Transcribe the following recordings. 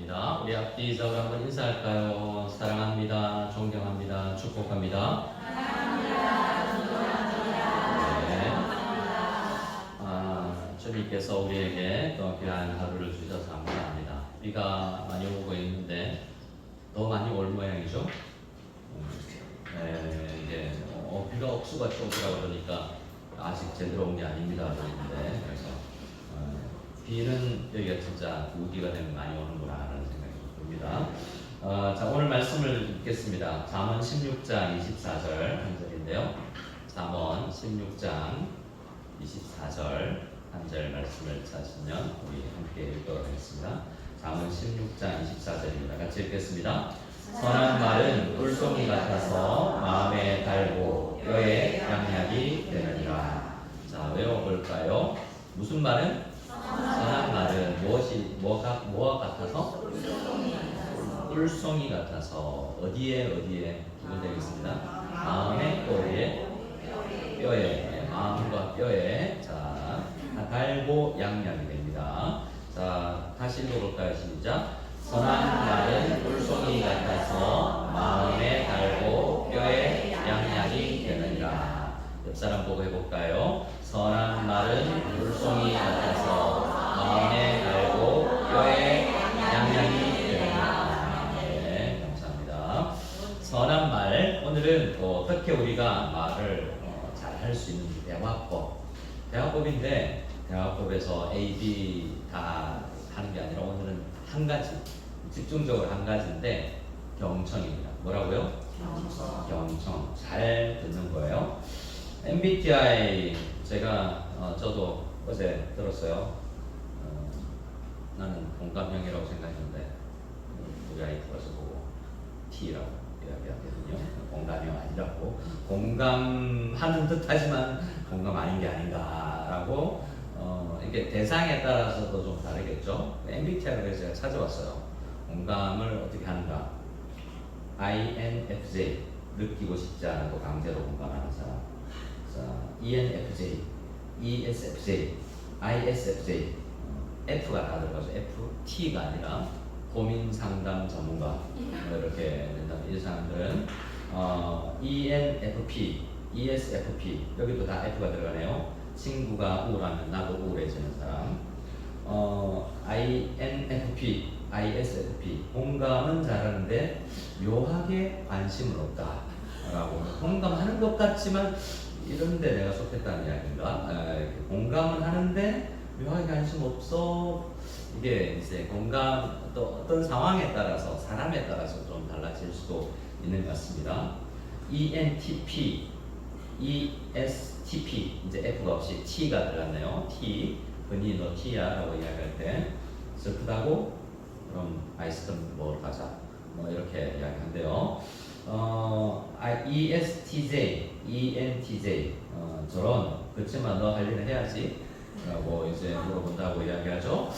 합니다. 우리 앞뒤 이사로 한번 인사할까요? 사랑합니다. 존경합니다. 축복합니다. 네. 주님께서 우리에게 또 귀한 하루를 주셔서 감사합니다. 비가 많이 오고 있는데 더 많이 올 모양이죠? 네, 이게 비가 억수가 오더라 그러니까 아직 제대로 온 게 아닙니다. 그러는데 그래서 비는 여기가 진짜 우기가 되면 많이 오는구나 하는 생각이 듭니다. 자, 오늘 말씀을 읽겠습니다. 잠언 16장 24절 한 절인데요. 잠언 16장 24절 한 절 말씀을 찾으면 우리 함께 읽도록 하겠습니다. 잠언 16장 24절입니다. 같이 읽겠습니다. 선한 말은 물송이 같아서 마음에 달고 뼈에 양약이 되느니라. 자, 외워볼까요? 무슨 말은? 선한 말은 뭐와 같아서? 꿀송이 같아서 어디에 기본되겠습니다. 마음의 뼈에 마음과 뼈에 자 달고 양약이 됩니다. 자 다시 읽어볼까요? 시작. 선한 말은 꿀송이 같아서 마음에 달고 뼈에 양약이 되느니라. 옆 사람 보고 해볼까요? 선한 말은 물송이 같아서 마음에 달고 뼈에 양양이 되느니라. 네, 감사합니다. 선한 말, 오늘은 또 어떻게 우리가 말을 잘 할 수 있는지 대화법인데 대화법에서 A, B 다 하는 게 아니라 오늘은 한 가지, 집중적으로 한 가지인데 경청입니다. 뭐라고요? 경청. 잘 듣는 거예요. MBTI 제가 저도 어제 들었어요. 나는 공감형이라고 생각했는데 우리 아이가 서 보고 T라고 이야기하거든요. 공감형 아니라고 공감하는 듯하지만 공감 아닌 게 아닌가라고 이게 대상에 따라서도 좀 다르겠죠. MBTI를 제가 찾아봤어요. 공감을 어떻게 하는가? INFJ 느끼고 싶지 않아도 강제로 공감하는 사람. ENFJ, ESFJ, ISFJ, F가 다 들어가죠. F, T가 아니라 고민 상담 전문가 이렇게 된다면 이 사람들은 ENFP, ESFP 여기도 다 F가 들어가네요. 친구가 우울하면 나도 우울해지는 사람. INFP, ISFP 공감은 잘하는데 묘하게 관심은 없다라고 공감하는 것 같지만 이런데 내가 속했다는 이야기인가? 공감은 하는데 묘하게 관심 없어. 이게 이제 공감 또 어떤 상황에 따라서 사람에 따라서 좀 달라질 수도 있는 것 같습니다. ENTP, ESTP 이제 F가 없이 T가 들어갔네요. T, 흔히 너 T야라고 이야기할 때 슬프다고 그럼 아이스크림 먹으러 가자. 뭐 이렇게 이야기한대요. ESTJ, ENTJ 저런 그렇지만 너 할 일은 해야지 라고 이제 물어본다고 이야기하죠.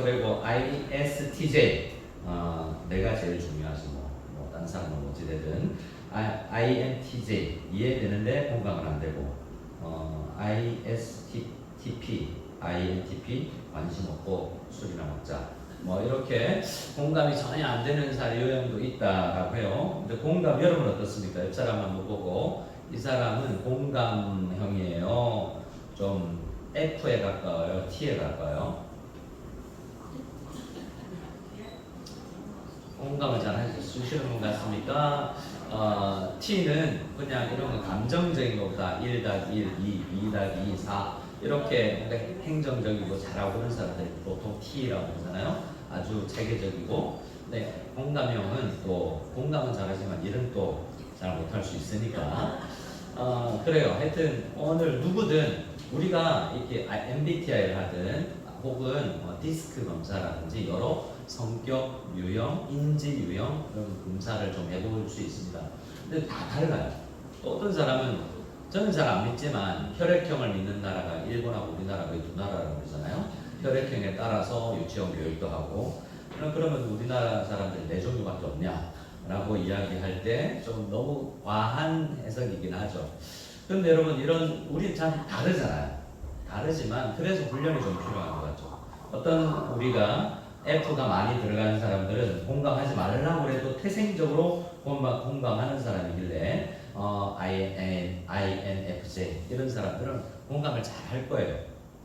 그리고 ISTJ 내가 제일 중요하지 뭐 다른 사람은 어찌되든 INTJ 이해되는데 공감은 안 되고 ISTP, INTP 관심 없고 술이나 먹자 뭐 이렇게 공감이 전혀 안 되는 유형도 있다라고 해요. 근데 공감 여러분 어떻습니까? 옆 사람 한번 보고 이 사람은 공감형이에요. 좀 F에 가까워요? T에 가까워요? 공감을 잘 해주시는 분 같습니까? T는 그냥 이런 거 감정적인 것보다 1 더하기 1, 2 더하기 2, 4 이렇게 행정적이고 잘하고 그런 사람들이 보통 T라고 하잖아요. 아주 체계적이고 네, 공감형은 또 공감은 잘하지만 일은 또 잘 못할 수 있으니까 그래요. 하여튼 오늘 누구든 우리가 이렇게 MBTI를 하든 혹은 디스크 검사라든지 여러 성격 유형, 인지 유형 그런 검사를 좀 해볼 수 있습니다. 근데 다 달라요. 또 어떤 사람은 저는 잘 안 믿지만 혈액형을 믿는 나라가 일본하고 우리나라가 이 두 나라라고 그러잖아요. 혈액형에 따라서 유치원 교육도 하고 그러면 우리나라 사람들 네 종류밖에 없냐? 라고 이야기할 때 좀 너무 과한 해석이긴 하죠. 그런데 여러분 이런 우리 참 다르잖아요. 다르지만 그래서 훈련이 좀 필요한 것 같죠. 어떤 우리가 F가 많이 들어가는 사람들은 공감하지 말라고 해도 태생적으로 공감하는 사람이길래 INFJ 이런 사람들은 공감을 잘 할 거예요.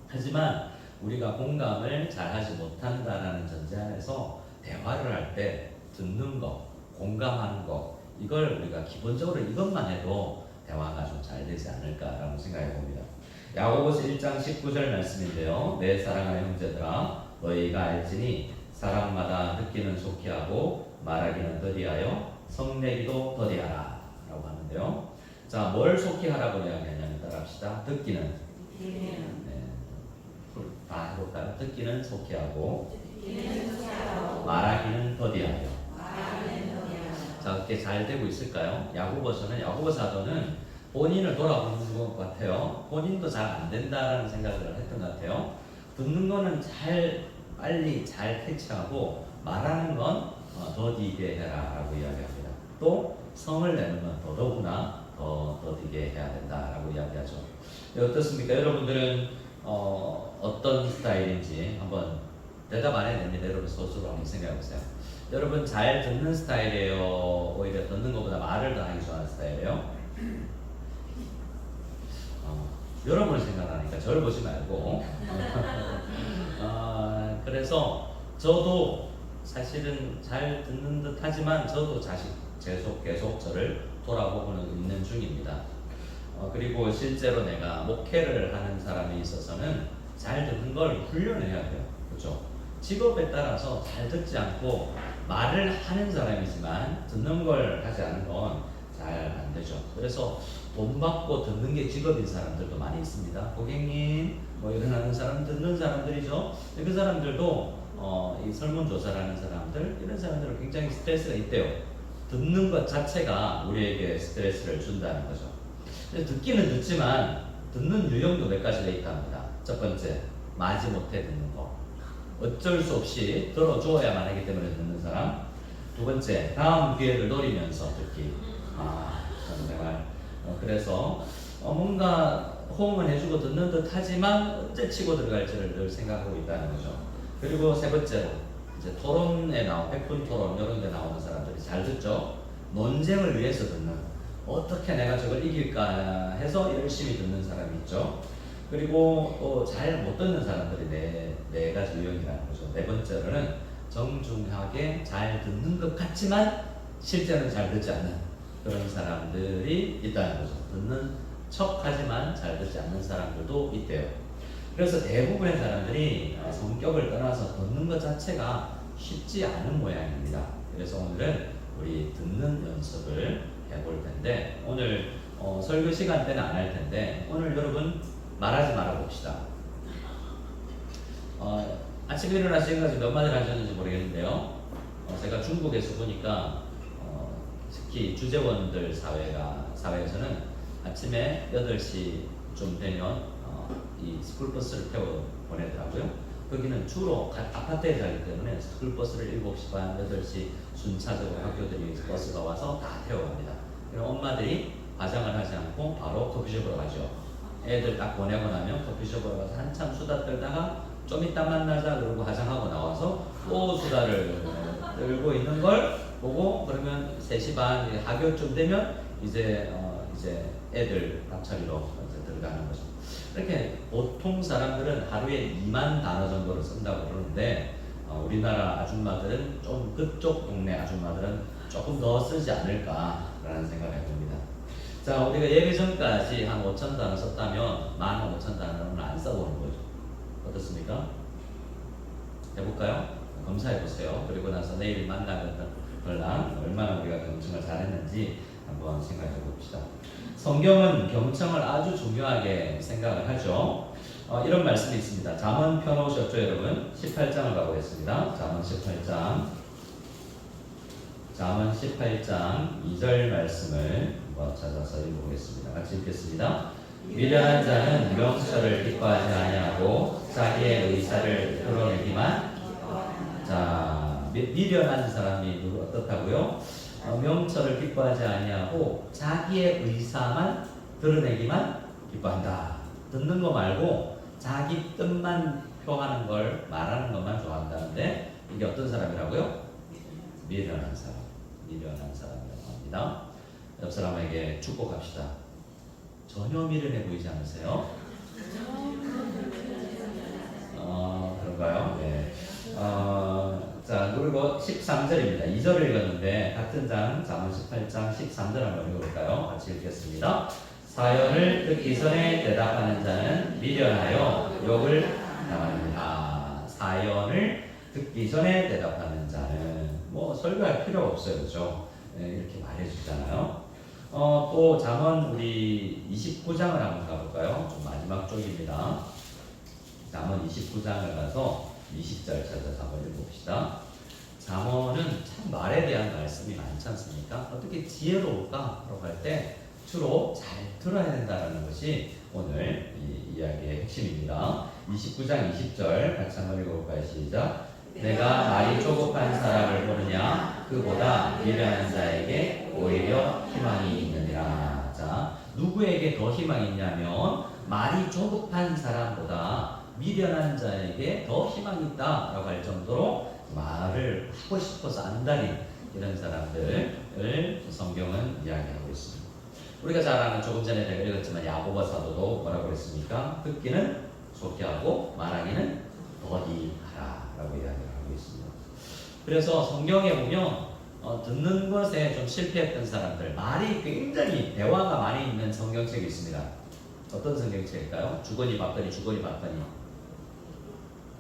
하지만 우리가 공감을 잘 하지 못한다라는 전제하에서 대화를 할 때 듣는 거, 공감하는 거 이걸 우리가 기본적으로 이것만 해도 대화가 좀 잘 되지 않을까라고 생각해 봅니다. 야고보서 1장 19절 말씀인데요. 내 사랑하는 형제들아 너희가 알지니 사람마다 듣기는 속히 하고 말하기는 더디하여 성내기도 더디하라 라고 하는데요. 자, 뭘 속히 하라고 이야기하냐면 따라합시다. 듣기는 다 해볼까요? 듣기는 속히 하고 말하기는 더디하여. 자, 그렇게 잘 되고 있을까요? 야고보 사도는 본인을 돌아보는 것 같아요. 본인도 잘 안 된다라는 생각을 했던 것 같아요. 듣는 거는 빨리 잘 캐치하고 말하는 건 더디게 해라 라고 이야기합니다. 또 성을 내는 건 더더구나 더디게 해야 된다라고 이야기하죠. 어떻습니까? 여러분들은 어떤 스타일인지 한번 대답 안 해도 됩니다. 여러분 스스로 한번 생각해 보세요. 여러분 잘 듣는 스타일이에요? 오히려 듣는 것보다 말을 더 하기 좋아하는 스타일이에요? 여러분을 생각하니까 저를 보지 말고 그래서 저도 사실은 잘 듣는 듯 하지만 저도 계속 저를 돌아보고는 있는 중입니다. 그리고 실제로 내가 목회를 하는 사람에 있어서는 잘 듣는 걸 훈련을 해야 돼요. 그렇죠? 직업에 따라서 잘 듣지 않고 말을 하는 사람이지만 듣는 걸 하지 않는 건 잘 안 되죠. 그래서 돈 받고 듣는 게 직업인 사람들도 많이 있습니다. 고객님 뭐 이런 사람 듣는 사람들이죠. 그 사람들도 이 설문조사라는 사람들 이런 사람들은 굉장히 스트레스가 있대요. 듣는 것 자체가 우리에게 스트레스를 준다는 거죠. 듣기는 듣지만 듣는 유형도 몇 가지가 있답니다. 첫 번째, 마지못해 듣는 거. 어쩔 수 없이 들어줘야만 하기 때문에 듣는 사람. 두 번째, 다음 기회를 노리면서 듣기. 정말 그래서 뭔가 호응은 해주고 듣는 듯 하지만 언제 치고 들어갈지를 늘 생각하고 있다는 거죠. 그리고 세 번째로 이제 토론에 나온 100분 토론 이런 데 나오는 사람들이 잘 듣죠. 논쟁을 위해서 듣는, 어떻게 내가 저걸 이길까 해서 열심히 듣는 사람이 있죠. 그리고 또 잘 못 듣는 사람들이 네 가지 유형이라는 거죠. 네 번째로는 정중하게 잘 듣는 것 같지만 실제는 잘 듣지 않는 그런 사람들이 있다는 거죠. 듣는 척 하지만 잘 듣지 않는 사람들도 있대요. 그래서 대부분의 사람들이 성격을 떠나서 듣는 것 자체가 쉽지 않은 모양입니다. 그래서 오늘은 우리 듣는 연습을 해볼 텐데, 오늘 설교 시간 때는 안 할 텐데, 오늘 여러분 말하지 말아 봅시다. 아침에 일어나 지금까지 몇 마디를 하셨는지 모르겠는데요. 제가 중국에서 보니까 특히 주재원들 사회에서는 아침에 8시쯤 되면 이 스쿨버스를 태워 보내더라고요. 거기는 주로 아파트에 살기 때문에 스쿨버스를 7시 반, 8시 순차적으로 학교들이 버스가 와서 다 태워갑니다. 그럼 엄마들이 화장을 하지 않고 바로 커피숍으로 가죠. 애들 딱 보내고 나면 커피숍으로 가서 한참 수다 떨다가 좀 이따 만나자 그러고 화장하고 나와서 또 수다를 떨고 있는 걸 보고, 그러면 3시 반 학교쯤 되면 이제 애들 밥차리로 들어가는 거죠. 이렇게 보통 사람들은 하루에 2만 단어 정도를 쓴다고 그러는데 우리나라 아줌마들은 좀 그쪽 동네 아줌마들은 조금 더 쓰지 않을까라는 생각을 해봅니다. 자, 우리가 예배 전까지 한 5천 단어 썼다면 15,000단어는 안 써보는 거죠. 어떻습니까? 해볼까요? 검사해보세요. 그리고 나서 내일 만나면 얼마나 우리가 경청을 잘했는지 한번 생각해 봅시다. 성경은 경청을 아주 중요하게 생각을 하죠. 이런 말씀이 있습니다. 잠언 펴놓으셨죠, 여러분? 18장을 가보겠습니다. 잠언 18장 2절 말씀을 한번 찾아서 읽어보겠습니다. 같이 읽겠습니다. 미련한 자는 명철을 기뻐하지 아니하고 자기의 의사를 드러내기만. 자, 미련한 사람이 어떻다고요? 명철을 기뻐하지 아니하고 자기의 의사만 드러내기만 기뻐한다. 듣는 거 말고 자기 뜻만 표하는 걸 말하는 것만 좋아한다는데, 이게 어떤 사람이라고요? 미련한 사람. 미련한 사람이라고 합니다. 옆 사람에게 축복합시다. 전혀 미련해 보이지 않으세요? 그런가요? 네. 자, 그리고 13절입니다. 2절을 읽었는데 같은 장, 잠언 18장 13절 한번 읽어볼까요? 같이 읽겠습니다. 사연을 듣기 전에 대답하는 자는 미련하여 욕을 당합니다. 사연을 듣기 전에 대답하는 자는 뭐 설교할 필요가 없어요, 그렇죠? 네, 이렇게 말해주잖아요. 또 잠언 우리 29장을 한번 가볼까요? 좀 마지막 쪽입니다. 잠언 29장을 가서 20절 찾아서 한번 읽어봅시다. 잠언은 참 말에 대한 말씀이 많지 않습니까? 어떻게 지혜로울까? 라고 할 때 주로 잘 들어야 된다는 것이 오늘 이 이야기의 핵심입니다. 29장 20절 같이 한번 읽어볼까요? 시작. 내가 말이 조급한 사람을 보느냐? 그보다 미련한 자에게 오히려 희망이 있느니라. 자, 누구에게 더 희망이 있냐면 말이 조급한 사람보다 미련한 자에게 더 희망이 있다라고 할 정도로 말을 하고 싶어서 안달인 이런 사람들을 성경은 이야기하고 있습니다. 우리가 잘 아는 조금 전에 내가 읽었지만 야고보 사도도 뭐라고 그랬습니까? 듣기는 좋게 하고 말하기는 더디하라 라고 이야기를 하고 있습니다. 그래서 성경에 보면 듣는 것에 좀 실패했던 사람들, 말이 굉장히 대화가 많이 있는 성경책이 있습니다. 어떤 성경책일까요? 주거니 받거니 주거니 받거니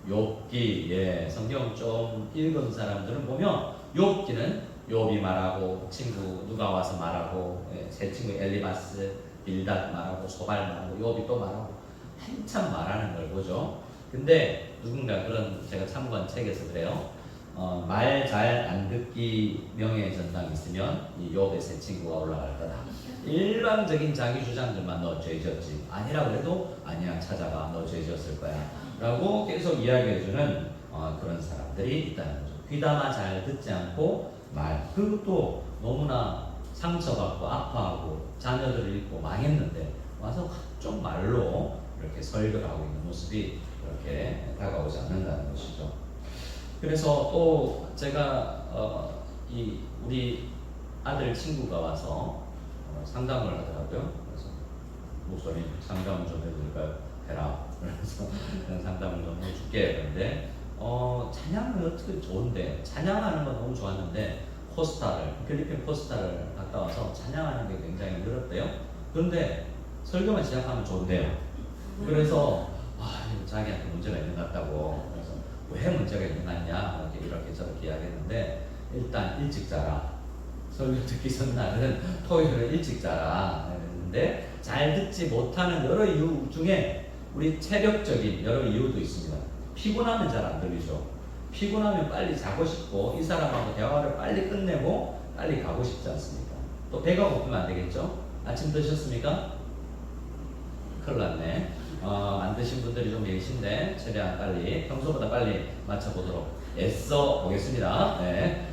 욥기. 예, 성경 좀 읽은 사람들은 보면 욥기는 욥이 말하고 친구 누가 와서 말하고, 예, 제 친구 엘리바스 빌닷 말하고 소발 말하고 욥이 또 말하고 한참 말하는 걸 보죠. 근데 누군가 그런 제가 참고한 책에서 그래요. 말 잘 안 듣기 명예전당 있으면 이 욥의 세 친구가 올라갈 거다. 일반적인 자기 주장들만 너 죄 지었지, 아니라 그래도 아니야 찾아가 너 죄 지었을 거야 라고 계속 이야기해주는 그런 사람들이 있다는 거죠. 귀담아 잘 듣지 않고 말, 그것도 너무나 상처받고 아파하고 자녀들을 잃고 망했는데 와서 각종 말로 이렇게 설교를 하고 있는 모습이 그렇게 다가오지 않는다는 것이죠. 그래서 또 제가 이 우리 아들 친구가 와서 상담을 하더라고요. 그래서 목사님 상담 좀 해드릴까요? 해라. 그래서 상담을 좀 해줄게. 그런데 찬양은 어떻게 좋은데, 찬양하는 건 너무 좋았는데 필리핀 코스타를 갔다 와서 찬양하는 게 굉장히 어렵대요. 그런데 설교만 시작하면 좋은데요. 그래서 자기한테 문제가 있는 것 같다고. 그래서 왜 문제가 있는 것 같냐 이렇게 저렇게 이야기했는데, 일단 일찍 자라. 설교 듣기 전날은 토요일에 일찍 자라 했는데 잘 듣지 못하는 여러 이유 중에 우리 체력적인 여러 이유도 있습니다. 피곤하면 잘 안 들리죠. 피곤하면 빨리 자고 싶고 이 사람하고 대화를 빨리 끝내고 빨리 가고 싶지 않습니까? 또 배가 고프면 안 되겠죠? 아침 드셨습니까? 큰일 났네. 안 드신 분들이 좀 계신데 최대한 빨리, 평소보다 빨리 맞춰보도록 애써 보겠습니다. 네.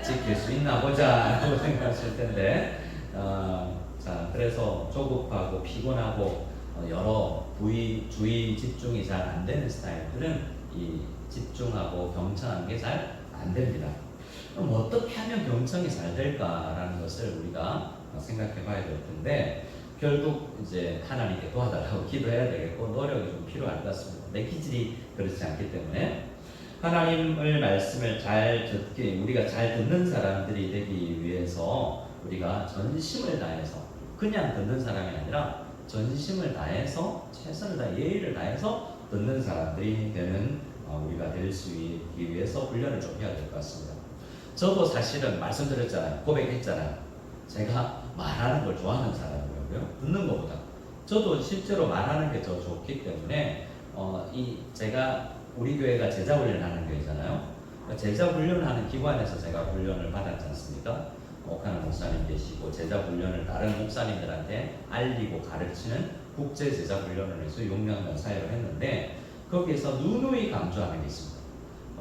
지킬 수 있나 보자 라고 생각하실 텐데, 자, 그래서 조급하고 피곤하고 여러 주의 집중이 잘 안 되는 스타일들은 이 집중하고 경청하는 게 잘 안 됩니다. 그럼 어떻게 하면 경청이 잘 될까라는 것을 우리가 생각해 봐야 될 텐데, 결국 이제 하나님께 도와달라고 기도해야 되겠고 노력이 좀 필요할 것 같습니다. 내 기질이 그렇지 않기 때문에 하나님의 말씀을 잘 듣기, 우리가 잘 듣는 사람들이 되기 위해서 우리가 전심을 다해서, 그냥 듣는 사람이 아니라 전심을 다해서 최선을 다해 예의를 다해서 듣는 사람들이 되는 우리가 될 수 있기 위해서 훈련을 좀 해야 될 것 같습니다. 저도 사실은 말씀드렸잖아요. 고백했잖아요. 제가 말하는 걸 좋아하는 사람이라고요. 듣는 것보다. 저도 실제로 말하는 게 더 좋기 때문에 제가 우리 교회가 제자 훈련하는 교회잖아요. 제자 훈련하는 기관에서 제가 훈련을 받았지 않습니까? 옥하나 목사님 계시고 제자 훈련을 다른 목사님들한테 알리고 가르치는 국제 제자 훈련을 해서 6년간 사역을 했는데, 거기에서 누누이 강조하는 게 있습니다.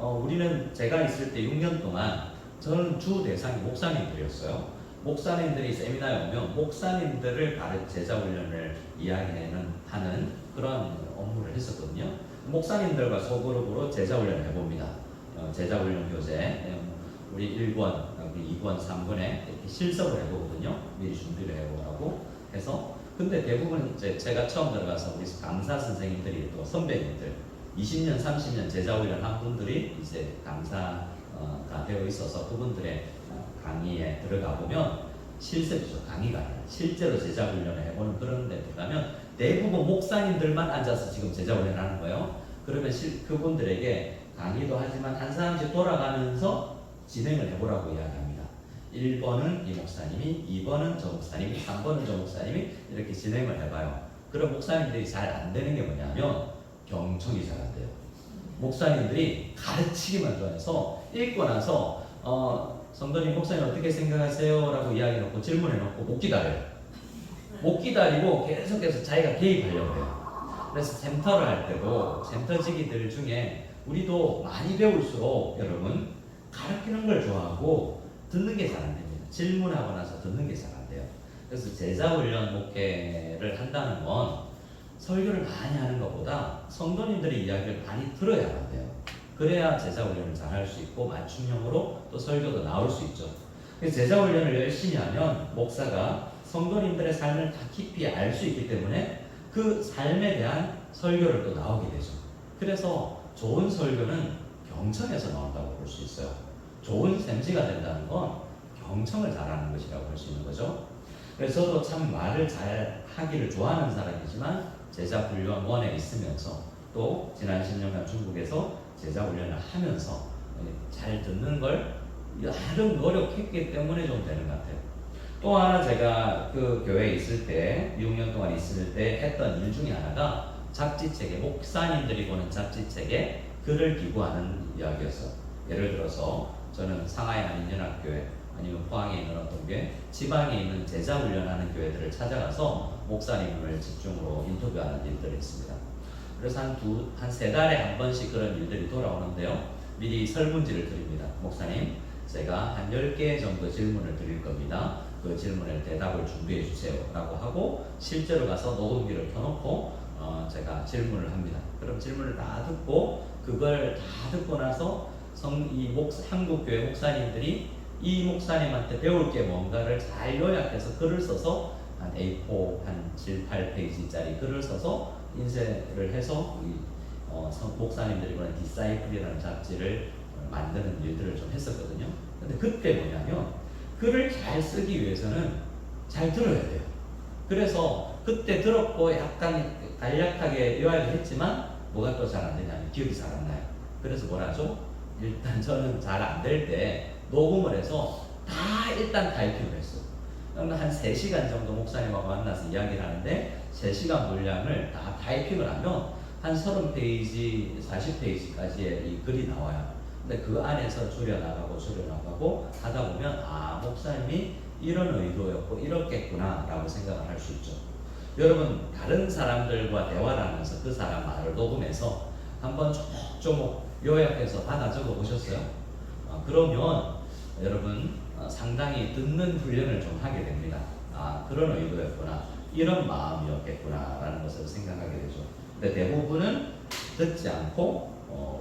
우리는 제가 있을 때 6년 동안 저는 주 대상이 목사님들이었어요. 목사님들이 세미나에 오면 목사님들을 제자 훈련을 이야기하는 그런 업무를 했었거든요. 목사님들과 소그룹으로 제자훈련을 해봅니다. 제자훈련 교재 우리 1권, 2권, 3권에 이렇게 실습을 해보거든요. 미리 준비를 해보라고 해서. 근데 대부분 이제 제가 처음 들어가서 우리 강사 선생님들이 또 선배님들 20년, 30년 제자훈련 한 분들이 이제 강사가 되어 있어서 그분들의 강의에 들어가 보면 실습이죠. 강의가 아니라 실제로 제자훈련을 해보는 그런 데 들어가면 대부분 목사님들만 앉아서 지금 제자훈련을 하는 거예요. 그러면 그분들에게 강의도 하지만 한 사람씩 돌아가면서 진행을 해보라고 이야기합니다. 1번은 이 목사님이, 2번은 저 목사님이, 3번은 저 목사님이 이렇게 진행을 해봐요. 그럼 목사님들이 잘 안 되는 게 뭐냐면 경청이 잘 안 돼요. 목사님들이 가르치기만 좋아해서 읽고 나서 성도님 목사님 어떻게 생각하세요? 라고 이야기해놓고 질문해놓고 못 기다려요. 못 기다리고 계속해서 자기가 개입하려고 해요. 그래서 센터를 할 때도 센터지기들 중에 우리도 많이 배울수록 여러분 가르치는 걸 좋아하고 듣는 게 잘 안 됩니다. 질문하고 나서 듣는 게 잘 안 돼요. 그래서 제자훈련 목회를 한다는 건 설교를 많이 하는 것보다 성도님들의 이야기를 많이 들어야만 돼요. 그래야 제자훈련을 잘 할 수 있고 맞춤형으로 또 설교도 나올 수 있죠. 그래서 제자훈련을 열심히 하면 목사가 성도님들의 삶을 다 깊이 알 수 있기 때문에 그 삶에 대한 설교를 또 나오게 되죠. 그래서 좋은 설교는 경청에서 나온다고 볼 수 있어요. 좋은 샘지가 된다는 건 경청을 잘하는 것이라고 볼 수 있는 거죠. 그래서 저도 참 말을 잘 하기를 좋아하는 사람이지만 제자훈련원에 있으면서 또 지난 10년간 중국에서 제자훈련을 하면서 잘 듣는 걸 나름 노력했기 때문에 좀 되는 것 같아요. 또 하나 제가 그 교회에 있을 때 6년 동안 있을 때 했던 일 중에 하나가 잡지책에 목사님들이 보는 잡지책에 글을 기고하는 이야기였어요. 예를 들어서 저는 상하이 한인연합교회 아니면 포항에 있는 어떤 교회, 지방에 있는 제자훈련하는 교회들을 찾아가서 목사님을 집중으로 인터뷰하는 일들을 했습니다. 그래서 한 세 달에 한 번씩 그런 일들이 돌아오는데요. 미리 설문지를 드립니다. 목사님, 제가 한 10개 정도 질문을 드릴 겁니다. 그 질문에 대답을 준비해 주세요 라고 하고 실제로 가서 녹음기를 켜놓고 제가 질문을 합니다. 그럼 질문을 다 듣고 그걸 다 듣고 나서 한국교회 목사님들이 이 목사님한테 배울 게 뭔가를 잘 요약해서 글을 써서 한 A4 한 7, 8페이지짜리 글을 써서 인쇄를 해서 우리 목사님들이 보는 디사이플이라는 잡지를 만드는 일들을 좀 했었거든요. 근데 그때 뭐냐면 글을 잘 쓰기 위해서는 잘 들어야 돼요. 그래서 그때 들었고 약간 간략하게 요약을 했지만 뭐가 또 잘 안 되냐면 기억이 잘 안 나요. 그래서 뭐라죠? 일단 저는 잘 안 될 때 녹음을 해서 다 일단 타이핑을 했어요. 그러면 한 3시간 정도 목사님하고 만나서 이야기를 하는데 3시간 분량을 다 타이핑을 하면 한 30페이지, 40페이지까지의 이 글이 나와요. 근데 그 안에서 줄여나가고 하다 보면 목사님이 이런 의도였고 이렇겠구나 라고 생각을 할 수 있죠. 여러분 다른 사람들과 대화를 하면서 그 사람 말을 녹음해서 한번 조목조목 요약해서 받아 적어 보셨어요? 그러면 여러분 상당히 듣는 훈련을 좀 하게 됩니다. 그런 의도였구나, 이런 마음이었겠구나 라는 것을 생각하게 되죠. 근데 대부분은 듣지 않고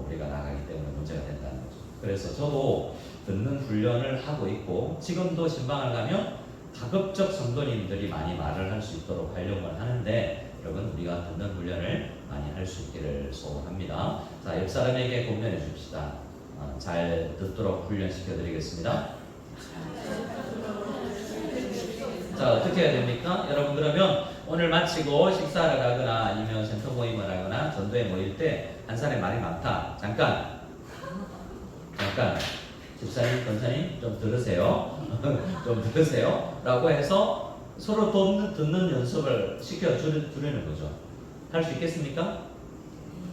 우리가 나가기 때문에 문제가 된다는 거죠. 그래서 저도 듣는 훈련을 하고 있고 지금도 신방을 가면 가급적 성도님들이 많이 말을 할 수 있도록 하려고 하는데 여러분 우리가 듣는 훈련을 많이 할 수 있기를 소원합니다. 자, 옆 사람에게 권면해 줍시다. 잘 듣도록 훈련시켜 드리겠습니다. 자, 어떻게 해야 됩니까? 여러분 그러면 오늘 마치고 식사를 하거나 아니면 센터 모임을 하거나 전도에 모일 때 한 사람이 말이 많다. 잠깐 집사님, 권사님 좀 들으세요. 좀 들으세요 라고 해서 서로 듣는 연습을 시켜주려는 거죠. 할 수 있겠습니까?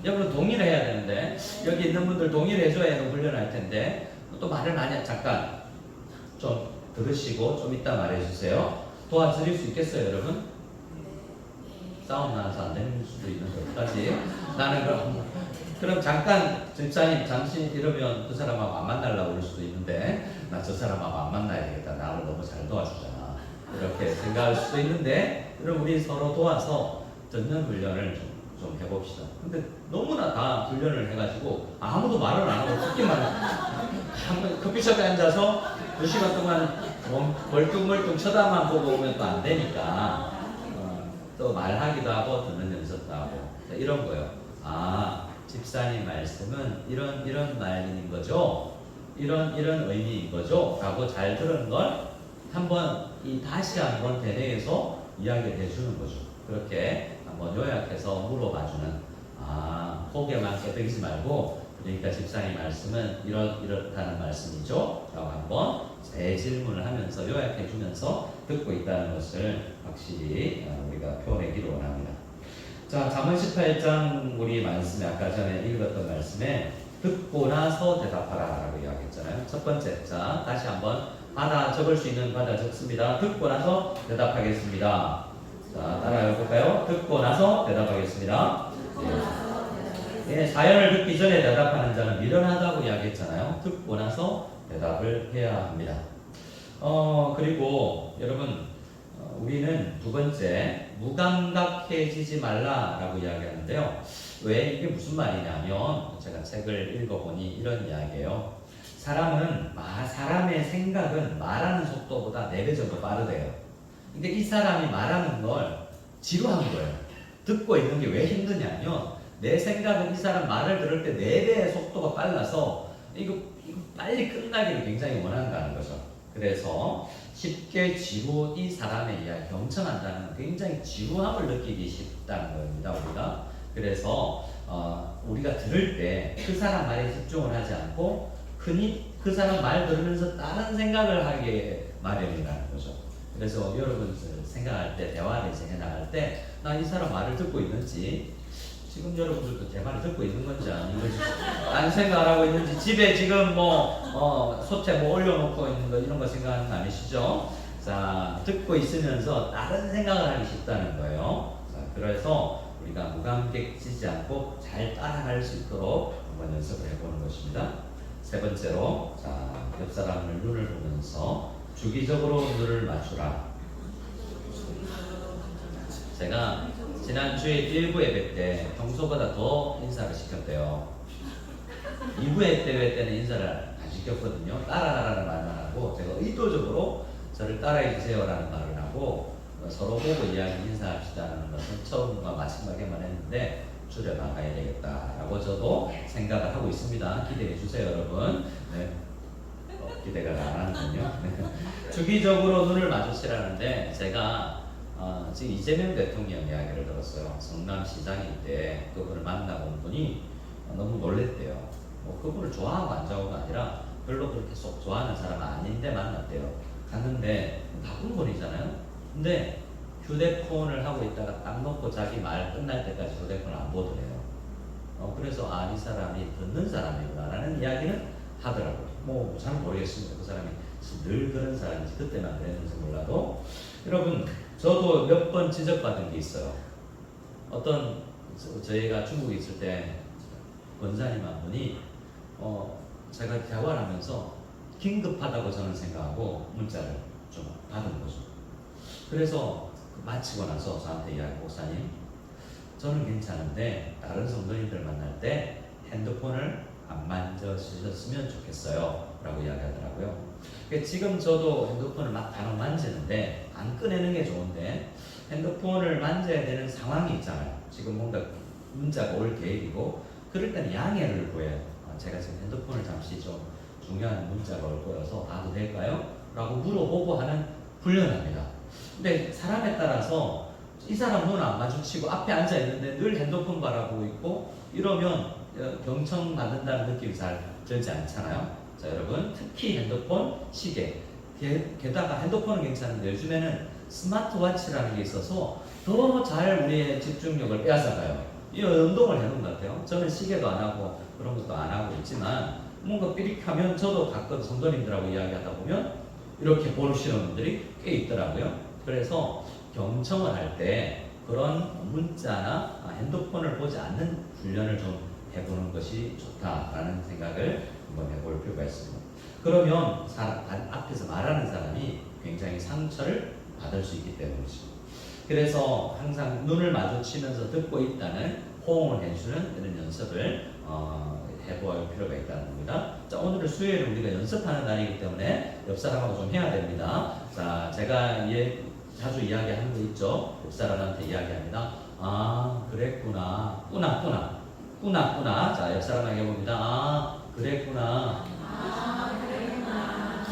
여러분 동의를 해야 되는데 여기 있는 분들 동의를 해줘야 훈련할 텐데 또 말을 많이 잠깐 좀 들으시고 좀 이따 말해주세요. 도와드릴 수 있겠어요 여러분? 싸움 나서 안 되는 수도 있는데 어떡하지? 나는 그럼 잠깐 집사님 잠시 이러면 그 사람하고 안 만나려고 그럴 수도 있는데 나 저 사람하고 안 만나야 되겠다, 나를 너무 잘 도와주잖아, 이렇게 생각할 수도 있는데 그럼 우리 서로 도와서 듣는 훈련을 좀 좀 해봅시다. 근데 너무나 다 훈련을 해가지고 아무도 말을 안 하고 듣기만 해. 커피숍에 앉아서 2시간 동안 멀뚱멀뚱 쳐다만 보고 오면 또 안 되니까 또 말하기도 하고 듣는 연습도 하고 이런 거요. 아, 집사님 말씀은 이런 말인 거죠. 이런 의미인 거죠. 라고 잘 들은 걸 다시 한번 대내에서 이야기를 해주는 거죠. 그렇게 한번 요약해서 물어봐주는, 고개만 끄덕이지 말고, 그러니까 집사님 말씀은 이렇다는 말씀이죠. 라고 한번 새 질문을 하면서 요약해주면서 듣고 있다는 것을 확실히 우리가 표현하기를 원합니다. 자, 잠언 18장 우리 말씀에 아까 전에 읽었던 말씀에 듣고 나서 대답하라 라고 이야기했잖아요. 첫 번째, 자 다시 한번 받아 적을 수 있는 받아 적습니다. 듣고 나서 대답하겠습니다. 자, 따라해볼까요? 듣고 나서 대답하겠습니다. 네, 사연을 듣기 전에 대답하는 자는 미련하다고 이야기했잖아요. 듣고 나서 대답을 해야 합니다. 그리고 여러분, 우리는 두 번째, 무감각해지지 말라라고 이야기하는데요. 왜 이게 무슨 말이냐면, 제가 책을 읽어보니 이런 이야기예요. 사람의 생각은 말하는 속도보다 4배 정도 빠르대요. 그러니까 이 사람이 말하는 걸 지루한 거예요. 듣고 있는 게 왜 힘드냐면, 내 생각은 이 사람 말을 들을 때 4배의 속도가 빨라서 이거 빨리 끝나기를 굉장히 원한다는 거죠. 그래서 쉽게 이 사람의 이야기 경청한다는 굉장히 지루함을 느끼기 쉽다는 겁니다. 우리가 그래서 우리가 들을 때 그 사람 말에 집중을 하지 않고 흔히 그 사람 말 들으면서 다른 생각을 하게 마련이라는 거죠. 그래서 여러분 생각할 때, 대화를 이제 해나갈 때 나 이 사람 말을 듣고 있는지, 지금 여러분들도 제 말을 듣고 있는 건지 아니면 딴 생각을 하고 있는지, 집에 지금 소태 올려놓고 있는 거 이런 거 생각하는 거 아니시죠? 자, 듣고 있으면서 다른 생각을 하기 쉽다는 거예요. 자, 그래서 우리가 무감각해지지 않고 잘 따라갈 수 있도록 한번 연습을 해보는 것입니다. 세 번째로, 자, 옆 사람을 눈을 보면서 주기적으로 눈을 맞추라. 제가 지난주에 1부 예배 때 평소보다 더 인사를 시켰대요. 2부 예배 때는 인사를 안 시켰거든요. 따라가라는 말만 하고, 제가 의도적으로 저를 따라해 주세요라는 말을 하고, 서로 보고 인사합시다라는 것은 처음과 마지막에만 했는데 줄여나가야 되겠다라고 저도 생각을 하고 있습니다. 기대해 주세요, 여러분. 네. 기대가 안 하는군요. 주기적으로 눈을 마주치라는데, 제가 지금 이재명 대통령 이야기를 들었어요. 성남시장일 때 그분을 만나본 분이 너무 놀랬대요. 그분을 좋아하고 안 좋아하고가 아니라 별로 그렇게 속 좋아하는 사람은 아닌데 만났대요. 갔는데 바쁜 분이잖아요. 근데 휴대폰을 하고 있다가 딱 놓고 자기 말 끝날 때까지 휴대폰을 안 보더래요. 그래서 이 사람이 듣는 사람이구나 라는 이야기는 하더라고요. 잘 모르겠습니다. 그 사람이 늘 그런 사람인지 그때만 그랬는지 몰라도. 여러분, 저도 몇 번 지적받은 게 있어요. 저희가 중국에 있을 때 권사님 한 분이 제가 대화를 하면서 긴급하다고 저는 생각하고 문자를 좀 받은 거죠. 그래서 마치고 나서 저한테 목사님, 저는 괜찮은데 다른 성도님들 만날 때 핸드폰을 안 만져주셨으면 좋겠어요 라고 이야기하더라고요. 지금 저도 핸드폰을 간혹 만지는데 안 꺼내는 게 좋은데, 핸드폰을 만져야 되는 상황이 있잖아요. 지금 뭔가 문자가 올 계획이고, 그럴 때는 양해를 구해요. 제가 지금 핸드폰을 잠시 좀 중요한 문자가 올 거여서 봐도 될까요? 라고 물어보고 하는 훈련합니다. 근데 사람에 따라서 이 사람 눈 안 마주치고 앞에 앉아 있는데 늘 핸드폰 바라보고 있고 이러면 경청 받는다는 느낌이 잘 들지 않잖아요. 자, 여러분, 특히 핸드폰, 시계, 게다가 핸드폰은 괜찮은데 요즘에는 스마트워치라는 게 있어서 더 잘 우리의 집중력을 빼앗아가요. 이 운동을 해놓은 것 같아요. 저는 시계도 안 하고 그런 것도 안 하고 있지만, 뭔가 삐릭하면 저도 가끔 성도님들하고 이야기하다 보면 이렇게 보시는 분들이 꽤 있더라고요. 그래서 경청을 할 때 그런 문자나 핸드폰을 보지 않는 훈련을 좀 해보는 것이 좋다라는 생각을 한번 해볼 필요가 있습니다. 그러면 앞에서 말하는 사람이 굉장히 상처를 받을 수 있기 때문이죠. 그래서 항상 눈을 마주치면서 듣고 있다는 호응을 해주는 이런 연습을 해볼 필요가 있다는 겁니다. 자, 오늘은 수요일은 우리가 연습하는 날이기 때문에 옆 사람하고 좀 해야 됩니다. 자, 제가 자주 이야기하는 거 있죠. 옆 사람한테 이야기합니다. 아, 그랬구나. 꾸나. 자, 옆 사람에게 봅니다. 아, 그랬구나.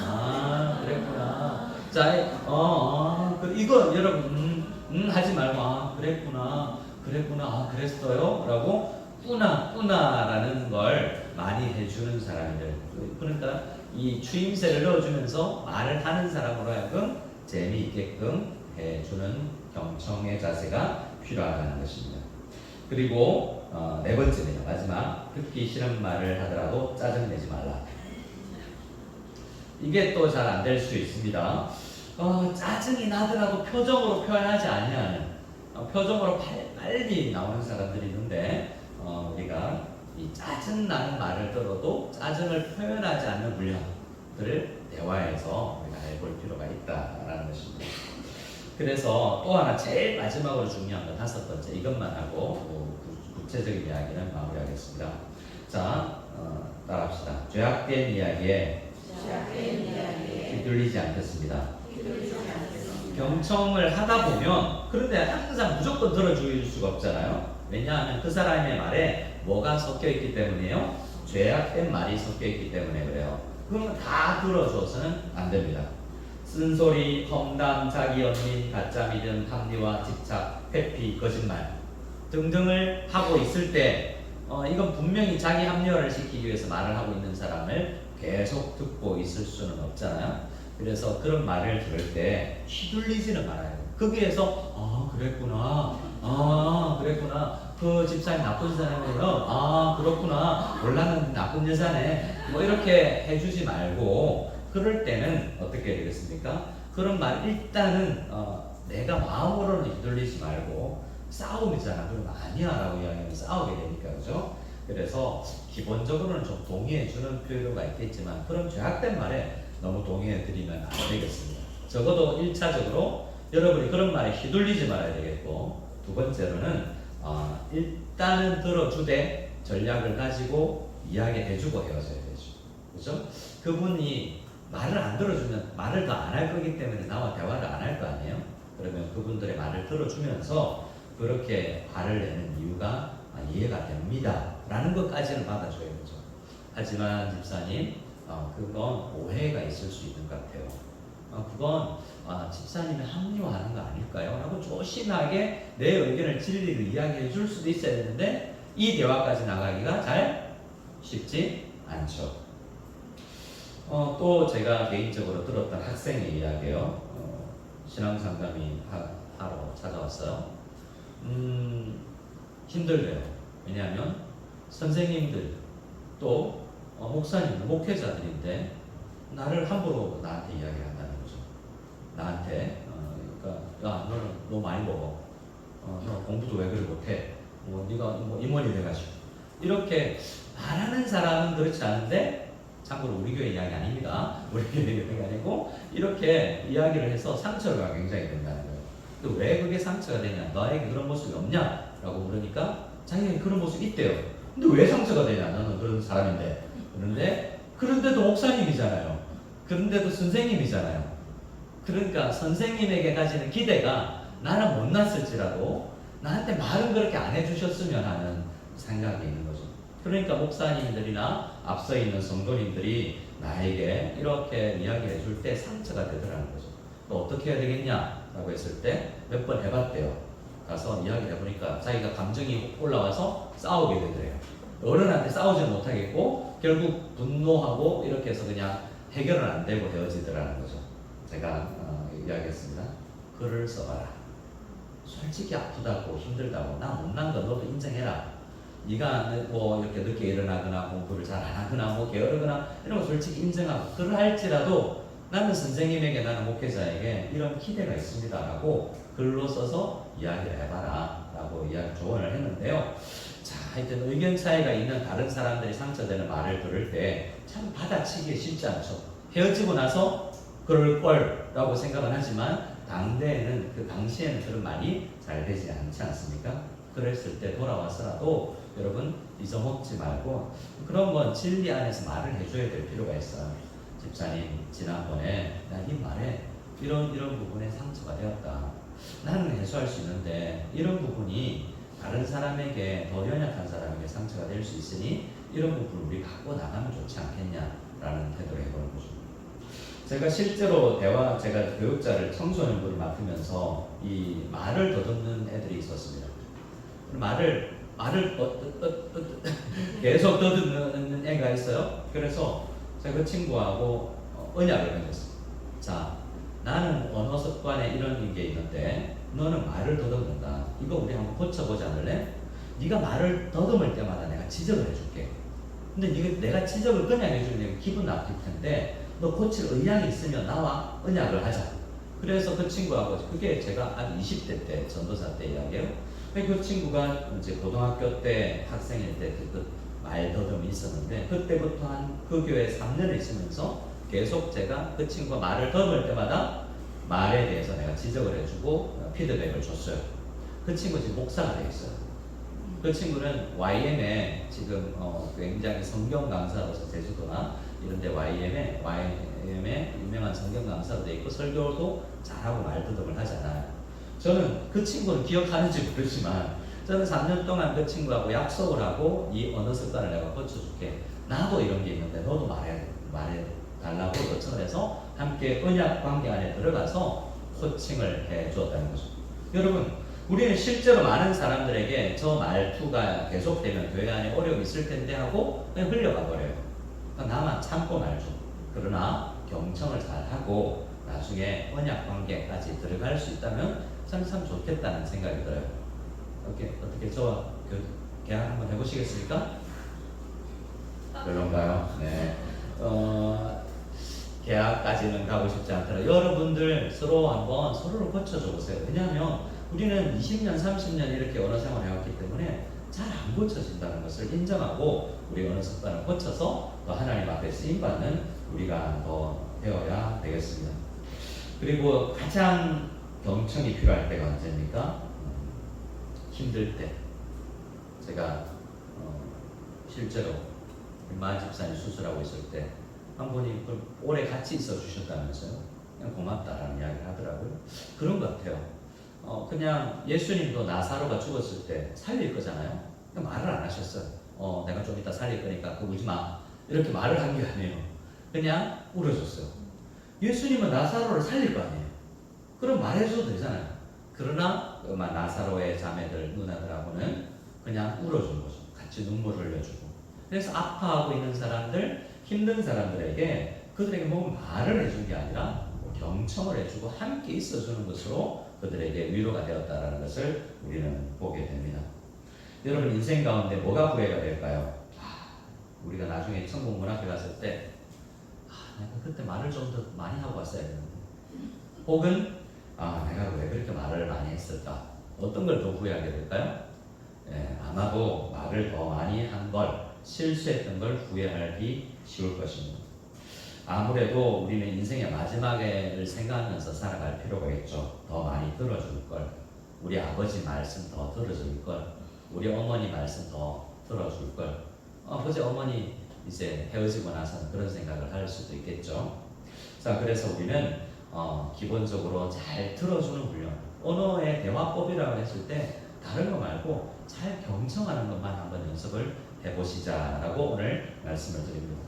아, 그랬구나. 자, 이거 여러분, 하지 말고, 아, 그랬구나. 아, 그랬어요? 라고, 꾸나라는 걸 많이 해주는 사람들. 그러니까 이 추임새를 넣어주면서 말을 하는 사람으로 하여금 재미있게끔 해주는 경청의 자세가 필요하다는 것입니다. 그리고 네 번째입니다. 마지막, 듣기 싫은 말을 하더라도 짜증내지 말라. 이게 또 잘 안 될 수 있습니다. 짜증이 나더라도 표정으로 표현하지 아니하는, 표정으로 빨리 나오는 사람들이 있는데, 우리가 이 짜증나는 말을 들어도 짜증을 표현하지 않는 물량들을 대화에서 우리가 해볼 필요가 있다라는 것입니다. 그래서 또 하나 제일 마지막으로 중요한 건 다섯 번째, 이것만 하고 구체적인 이야기는 마무리하겠습니다. 자, 따라합시다. 죄악된 이야기에 휘둘리지 않겠습니다. 경청을 하다 보면, 그런데 항상 무조건 들어줄 수가 없잖아요. 왜냐하면 그 사람의 말에 뭐가 섞여 있기 때문이에요? 죄악된 말이 섞여 있기 때문에 그래요. 그러면 다 들어줘서는 안 됩니다. 쓴소리, 험담, 자기 연민, 가짜 믿음, 합리화, 집착, 회피, 거짓말 등등을 하고 있을 때 이건 분명히 자기 합리화를 시키기 위해서 말을 하고 있는 사람을 계속 듣고 있을 수는 없잖아요. 그래서 그런 말을 들을 때 휘둘리지는 말아요. 거기에서 그랬구나. 그 집사님 나쁜 사람이에요. 그렇구나. 몰랐는데 나쁜 여자네. 뭐 이렇게 해주지 말고, 그럴 때는 어떻게 해야 되겠습니까? 그런 말 일단은 내가 마음으로는 휘둘리지 말고, 싸움이잖아. 그러면 아니야라고 이야기하면 싸우게 되니까, 그죠? 그래서 기본적으로는 좀 동의해주는 필요가 있겠지만, 그런 죄악된 말에 너무 동의해드리면 안 되겠습니다. 적어도 1차적으로 여러분이 그런 말에 휘둘리지 말아야 되겠고, 두 번째로는 일단은 들어주되 전략을 가지고 이야기해주고 헤어져야 되죠. 그죠? 그분이 말을 안 들어주면 말을 더 안 할 거기 때문에 나와 대화를 안 할 거 아니에요? 그러면 그분들의 말을 들어주면서 그렇게 화를 내는 이유가 이해가 됩니다 라는 것까지는 받아줘야 되죠. 하지만 집사님, 그건 오해가 있을 수 있는 것 같아요. 그건 집사님이 합리화하는 거 아닐까요? 라고 조심하게 내 의견을 진리로 이야기해 줄 수도 있어야 되는데, 이 대화까지 나가기가 잘 쉽지 않죠. 또 제가 개인적으로 들었던 학생의 이야기예요. 신앙상담이 하러 찾아왔어요. 힘들대요. 왜냐하면 선생님들 또 목사님들, 목회자들인데 나를 함부로 나한테 이야기를 한다는 거죠. 나한테 그러니까 야, 너는 너무 많이 먹어. 너 공부도 왜 그리 못해? 네가 임원이 돼가지고 이렇게 말하는 사람은 그렇지 않은데, 참고로 우리 교회 이야기 아닙니다. 우리 교회 이야기가 아니고, 이렇게 이야기를 해서 상처가 굉장히 된다는 거예요. 근데 왜 그게 상처가 되냐? 너에게 그런 모습이 없냐? 라고 물으니까 자기에게 그런 모습이 있대요. 근데 왜 상처가 되냐? 너는 그런 사람인데. 그런데도 목사님이잖아요. 그런데도 선생님이잖아요. 그러니까 선생님에게 가지는 기대가 나는 못났을지라도 나한테 말은 그렇게 안 해주셨으면 하는 생각이 있는 거죠. 그러니까 목사님들이나 앞서 있는 성도님들이 나에게 이렇게 이야기해 줄 때 상처가 되더라는 거죠. 또 어떻게 해야 되겠냐? 라고 했을 때 몇 번 해봤대요. 가서 이야기를 해보니까 자기가 감정이 올라와서 싸우게 되더래요. 어른한테 싸우지는 못하겠고 결국 분노하고 이렇게 해서 그냥 해결은 안 되고 헤어지더라는 거죠. 제가 이야기했습니다. 글을 써봐라. 솔직히 아프다고 힘들다고 나 못난 거 너도 인정해라. 네가 뭐 이렇게 늦게 일어나거나 공부를 잘 안 하거나 뭐 게으르거나 이런 거 솔직히 인정하고, 그럴할지라도 나는 선생님에게, 나는 목회자에게 이런 기대가 있습니다 라고 글로 써서 이야기를 해봐라 라고 조언을 했는데요. 자, 하여튼 의견 차이가 있는 다른 사람들이 상처되는 말을 들을 때 참 받아치기 쉽지 않죠. 헤어지고 나서 그럴 걸 라고 생각은 하지만 당대에는 그 당시에는 그런 말이 잘 되지 않지 않습니까? 그랬을 때 돌아와서라도 여러분 잊어먹지 말고 그런 건 진리 안에서 말을 해줘야 될 필요가 있어요. 집사님 지난번에 나 이 말에 이런 부분에 상처가 되었다. 나는 해소할 수 있는데 이런 부분이 다른 사람에게 더 연약한 사람에게 상처가 될 수 있으니 이런 부분을 우리 갖고 나가면 좋지 않겠냐라는 태도를 해보는 거죠. 제가 실제로 제가 교육자를 청소년부를 맡으면서 이 말을 더듬는 애들이 있었습니다. 말을 계속 더듬는 애가 있어요. 그래서 제가 그 친구하고 언약을 맺었어요. 자, 나는 언어 습관에 이런 게 있는데 너는 말을 더듬는다. 이거 우리 한번 고쳐보지 않을래? 네가 말을 더듬을 때마다 내가 지적을 해줄게. 근데 내가 지적을 그냥 해주면 기분 나쁠 텐데 너 고칠 의향이 있으면 나와 언약을 하자. 그래서 그 친구하고 그게 제가 아주 20대 때 전도사 때 이야기예요. 그 친구가 이제 고등학교 때 학생일 때 그 말 더듬이 있었는데 그때부터 한 그 교회 3년을 있으면서 계속 제가 그 친구가 말을 더듬을 때마다 말에 대해서 내가 지적을 해주고 피드백을 줬어요. 그 친구 지금 목사가 되어 있어요. 그 친구는 YM에 지금 굉장히 성경 강사로서 제주도나 이런데 YM에 유명한 성경 강사로 되어 있고 설교도 잘하고 말더듬을 하잖아요. 저는 그 친구는 기억하는지 모르지만 저는 3년 동안 그 친구하고 약속을 하고 이 언어 습관을 내가 고쳐줄게. 나도 이런 게 있는데 너도 말해달라고 요청을 해서 함께 언약 관계 안에 들어가서 코칭을 해주었다는 거죠. 여러분, 우리는 실제로 많은 사람들에게 저 말투가 계속되면 교회 안에 어려움이 있을 텐데 하고 그냥 흘려가 버려요. 그러니까 나만 참고 말죠. 그러나 경청을 잘하고 나중에 언약 관계까지 들어갈 수 있다면 참 좋겠다는 생각이 들어요. 어떻게 저와 계약 한번 해보시겠습니까? 별론가요? 네. 계약까지는 가고 싶지 않더라도 여러분들 서로 한번 서로를 고쳐줘 보세요. 왜냐하면 우리는 20년, 30년 이렇게 언어 생활을 해왔기 때문에 잘 안 고쳐진다는 것을 인정하고 우리 언어 습관을 고쳐서 또 하나님 앞에 쓰임받는 우리가 더 되어야 되겠습니다. 그리고 가장 경청이 필요할 때가 언제입니까? 힘들 때. 제가 실제로 마 집사님 수술하고 있을 때 한 분이 오래 같이 있어 주셨다면서요. 그냥 고맙다라는 이야기를 하더라고요. 그런 것 같아요. 그냥 예수님도 나사로가 죽었을 때 살릴 거잖아요. 그냥 말을 안 하셨어요. 내가 좀 이따 살릴 거니까 그거 울지 마. 이렇게 말을 한 게 아니에요. 그냥 울어줬어요. 예수님은 나사로를 살릴 거 아니에요. 그럼 말해줘도 되잖아요. 그러나 나사로의 자매들, 누나들하고는 그냥 울어준 거죠. 같이 눈물을 흘려주고. 그래서 아파하고 있는 사람들, 힘든 사람들에게 그들에게 뭐 말을 해준 게 아니라 경청을 해주고 함께 있어주는 것으로 그들에게 위로가 되었다는 것을 우리는 보게 됩니다. 여러분 인생 가운데 뭐가 후회가 될까요? 우리가 나중에 천국 문 앞에 갔을 때 내가 그때 말을 좀 더 많이 하고 왔어야 되는데, 혹은 내가 왜 그렇게 말을 많이 했을까? 어떤 걸 더 후회하게 될까요? 아마도 말을 더 많이 한 걸, 실수했던 걸 후회하기 쉬울 것입니다. 아무래도 우리는 인생의 마지막을 생각하면서 살아갈 필요가 있죠. 더 많이 들어줄 걸, 우리 아버지 말씀 더 들어줄 걸, 우리 어머니 말씀 더 들어줄 걸. 아버지 어머니 이제 헤어지고 나서는 그런 생각을 할 수도 있겠죠. 자, 그래서 우리는 기본적으로 잘 들어주는 훈련, 언어의 대화법이라고 했을 때 다른 거 말고 잘 경청하는 것만 한번 연습을 해보시자라고 오늘 말씀을 드립니다.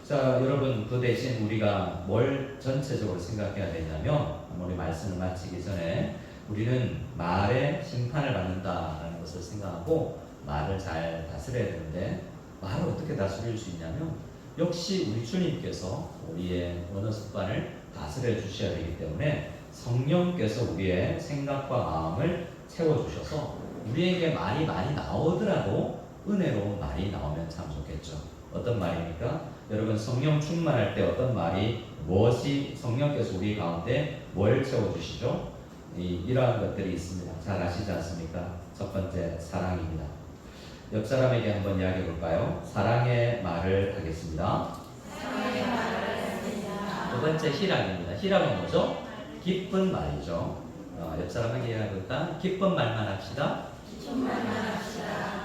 자, 여러분 그 대신 우리가 뭘 전체적으로 생각해야 되냐면, 우리 말씀을 마치기 전에 우리는 말에 심판을 받는다라는 것을 생각하고 말을 잘 다스려야 되는데, 말을 어떻게 다스릴 수 있냐면 역시 우리 주님께서 우리의 언어 습관을 다스려 주셔야 되기 때문에 성령께서 우리의 생각과 마음을 채워주셔서 우리에게 말이 많이 나오더라도 은혜로운 말이 나오면 참 좋겠죠. 어떤 말입니까? 여러분 성령 충만할 때 어떤 말이, 무엇이 성령께서 우리 가운데 뭘 채워주시죠? 이러한 것들이 있습니다. 잘 아시지 않습니까? 첫 번째 사랑입니다. 옆 사람에게 한번 이야기해 볼까요? 사랑의 말을 하겠습니다. 두 번째 희락입니다. 희락은 뭐죠? 기쁜 말이죠. 옆 사람에게 이야기할까? 기쁜 말만 합시다.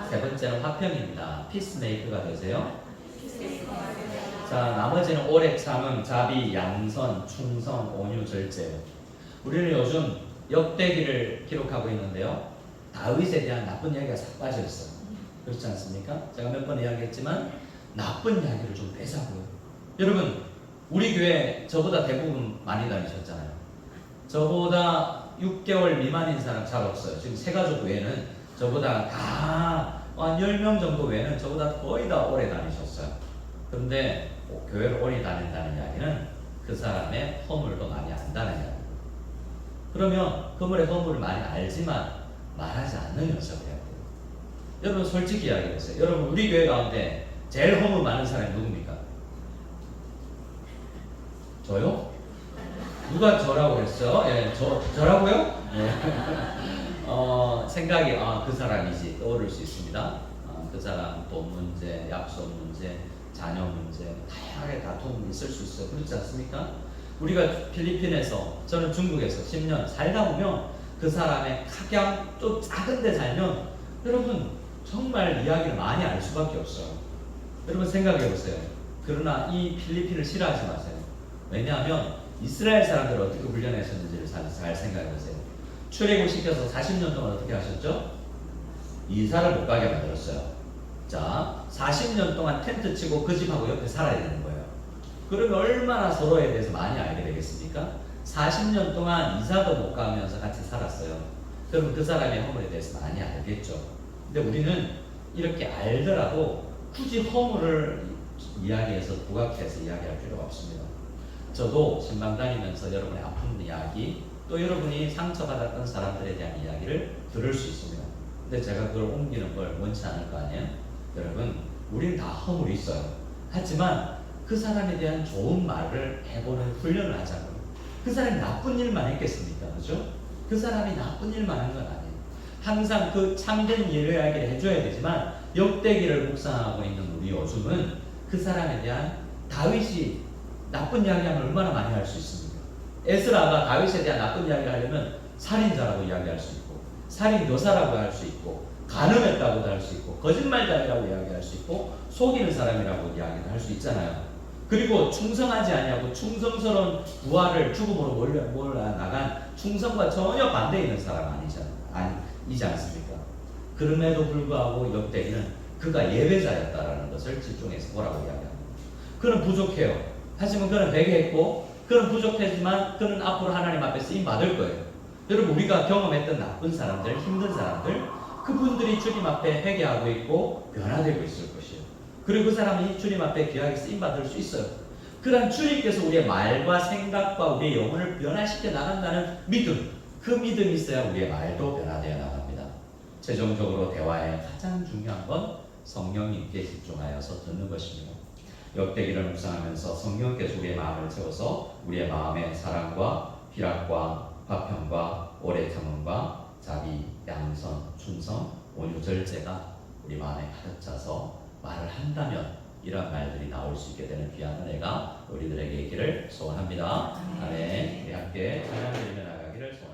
세 번째는 화평입니다. 피스메이커가 되세요. 자, 나머지는 오래 참음, 자비, 양선, 충성, 온유, 절제. 우리는 요즘 역대기를 기록하고 있는데요. 다윗에 대한 나쁜 이야기가 싹 빠져 있어요. 그렇지 않습니까? 제가 몇 번 이야기했지만 나쁜 이야기를 좀 빼자고요. 여러분, 우리 교회 저보다 대부분 많이 다니셨잖아요. 저보다 6개월 미만인 사람 잘 없어요. 지금 세 가족 외에는 저보다 다 한 10명 정도 외에는 저보다 거의 다 오래 다니셨어요. 그런데 교회를 오래 다닌다는 이야기는 그 사람의 허물도 많이 안다는 이야기예요. 그러면 그물의 허물을 많이 알지만 말하지 않는 연습을 해야 돼요. 여러분 솔직히 이야기해보세요. 여러분 우리 교회 가운데 제일 허물 많은 사람이 누굽니까? 저요? 누가 저라고 했어요? 예, 저라고요? 예. 생각이 그 사람이지 떠오를 수 있습니다. 그 사람 돈 문제, 약속 문제, 자녀 문제 다양하게 다툼이 있을 수 있어요. 그렇지 않습니까? 우리가 필리핀에서 저는 중국에서 10년 살다 보면 그 사람의 각양 또 작은 데 살면 여러분 정말 이야기를 많이 알 수밖에 없어요. 여러분 생각해 보세요. 그러나 이 필리핀을 싫어하지 마세요. 왜냐하면 이스라엘 사람들을 어떻게 훈련하셨는지를 잘 생각해 보세요. 출애굽시켜서 40년 동안 어떻게 하셨죠? 이사를 못 가게 만들었어요. 자, 40년 동안 텐트 치고 그 집하고 옆에 살아야 되는 거예요. 그러면 얼마나 서로에 대해서 많이 알게 되겠습니까? 40년 동안 이사도 못 가면서 같이 살았어요. 그러면 그 사람의 허물에 대해서 많이 알겠죠. 근데 우리는 이렇게 알더라도 굳이 허물을 이야기해서 부각해서 이야기할 필요가 없습니다. 저도 신방 다니면서 여러분의 아픈 이야기 또 여러분이 상처받았던 사람들에 대한 이야기를 들을 수 있습니다. 근데 제가 그걸 옮기는 걸 원치 않을 거 아니에요? 여러분 우리는 다 허물이 있어요. 하지만 그 사람에 대한 좋은 말을 해보는 훈련을 하자고요. 그 사람이 나쁜 일만 했겠습니까? 그죠? 그 사람이 나쁜 일만 한 건 아니에요. 항상 그 참된 이야기를 해줘야 되지만 역대기를 묵상하고 있는 우리 요즘은 그 사람에 대한 다윗이 나쁜 이야기하면 얼마나 많이 할 수 있습니까? 에스라가 다윗에 대한 나쁜 이야기를 하려면 살인자라고 이야기할 수 있고 살인교사라고 할 수 있고 간음했다고도 할 수 있고 거짓말장이라고 이야기할 수 있고 속이는 사람이라고 이야기를 할 수 있잖아요. 그리고 충성하지 아니하고 충성스러운 부하를 죽음으로 몰아나간 충성과 전혀 반대에 있는 사람 아니지 않습니까? 그럼에도 불구하고 역대기는 그가 예배자였다라는 것을 집중해서 뭐라고 이야기합니다. 그는 부족해요. 하지만 그는 회개했고 그는 부족하지만 그는 앞으로 하나님 앞에 쓰임 받을 거예요. 여러분 우리가 경험했던 나쁜 사람들, 힘든 사람들 그분들이 주님 앞에 회개하고 있고 변화되고 있을 것이에요. 그리고 그 사람이 주님 앞에 귀하게 쓰임받을 수 있어요. 그런 주님께서 우리의 말과 생각과 우리의 영혼을 변화시켜 나간다는 믿음, 그 믿음이 있어야 우리의 말도 변화되어 나갑니다. 최종적으로 대화의 가장 중요한 건 성령님께 집중하여서 듣는 것입니다. 역대기를 묵상하면서 성령께서 우리의 마음을 채워서 우리의 마음에 사랑과 희락과 화평과 오래 참음과 자비, 양선, 충성, 온유, 절제가 우리 마음에 가득 차서 말을 한다면 이런 말들이 나올 수 있게 되는 귀한 은혜가 우리들에게 있기를 소원합니다. 아멘. 우리 함께 찬양 드리며 나가기를 소원합니다.